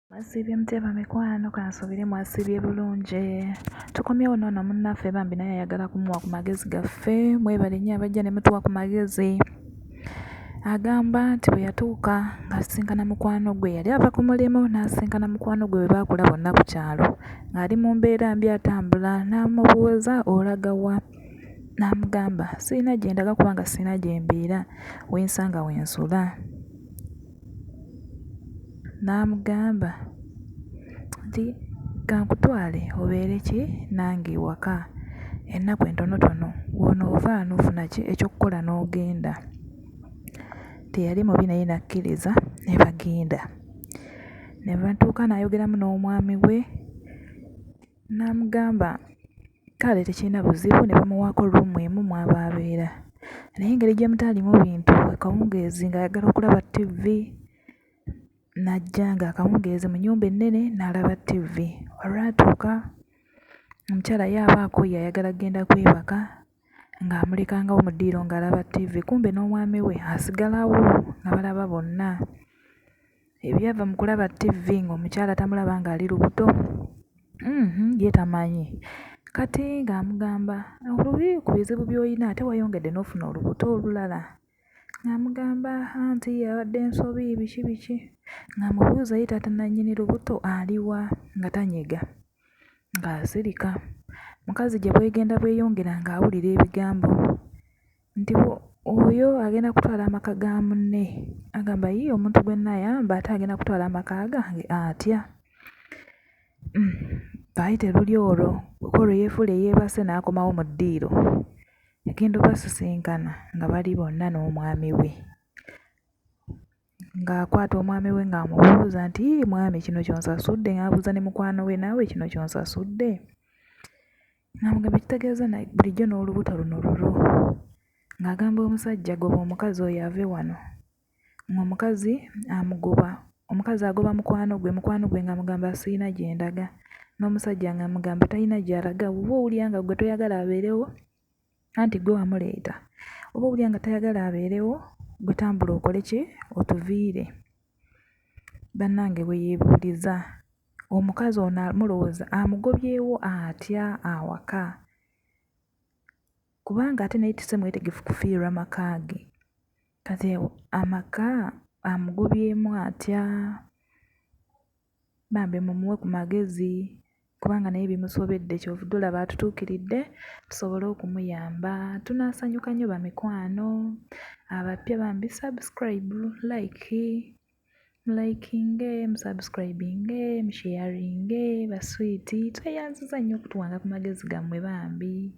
Mwasibye mutya mikwano, kansubire mwasibye bulungi. Tukomyewo noono munnaffe bambi naye ayagala kumuwa ku magezi gaffe. Mwebale nnyo abajja ne mutuwa ku magezi. Agamba nti bwe yatuuka ng'asisinkana mukwano gwe, yali ava ku mulimu n'asisinkana mukwano gwe bwe baakula bonna ku kyalo ng'ali mu mbeera mbi atambula. N'amubuuza olaga wa? N'amugamba sirina gye ndaga kubanga sirina gye mbeera, wensanga wensula. N'amugamba nti kankutwale obeere ki nange ewaka ennaku entonotono, w'onoova n'ofuna ki eky'okukola n'ogenda. Teyali mubi naye n'akkiriza ne bagenda. Ne batuuka n'ayogeramu n'omwami we n'amugamba kale tekirina buzibu, ne bamuwaako ruumu emu mw'aba abeera. Naye engeri gye mutaalimu bintu akawungeezi ng'ayagala okulaba ttivi, n'ajja ng'akawungeezi mu nnyumba ennene n'alaba ttivi. Olwatuuka omukyala ye abaako ye ayagala kgenda kwebaka ng'amulekangawo mu ddiiro ng'alaba ttivi, kumbe n'omwami we asigalawo nga balaba bonna. Ebyava mu kulaba ttivi ng'omukyala tamulaba ng'ali lubuto, ye tamanyi. Kati ng'amugamba olubi ku bizibu by'olina ate wayongedde n'ofuna olubuto olulala. Ng'amugamba anti abadde nsobi biki biki. Ng'amubuuza ye taata nannyini lubuto aliwa nga tanyega, ng'asirika. Mukazi gye bwegenda bweyongera ng'awulira ebigambo nti oyo agenda kutwala amaka ga munne. Agamba ye omuntu gwe nayamba ate agenda kutwala amaka gange atya? Bayite luli olwo olwo yeefuula eyeebase n'akomawo mu ddiiro. Yagenda obasisinkana nga bali bonna n'omwami we. Ng'akwata omwami we ng'amubuuza nti mwami kino ky'onsasudde? Ng'abuuza ne mukwano we naawe kino ky'onsasudde? Ng'amugamba ekitegeeza bulijjo n'olubuto luno lulwo. Ng'agamba omusajja goba omukazi oyo ave wano. Ng'omukazi amugoba. Omukazi agoba mukwano gwe ng'amugamba sirina gye ndaga. N'omusajja ng'amugamba talina gy'alaga, bw'oba owulira nga ggwe toyagala abeerewo anti ggwe wamuleeta, oba owulira nga tayagala abeerewo, ggwe tambula okole ki? Otuviire. Bannange bwe yeebuuliza omukazi ono mulowooza amugobyewo atya awaka? Kubanga ate naye tise mwetegefu kufiirwa maka ge. Kati amaka amugobyemu atya? Bambi mumuwe ku magezi kubanga naye bimusobedde, kyovudde olaba atutuukiridde tusobole okumuyamba. Tunaasanyuka nnyo bamikwano. Abapya bambi subscribe, mulikinge, musubscribinge, musharinge, baswiiti. Tweyanziza nnyo okutuwanga ku magezi gammwe bambi.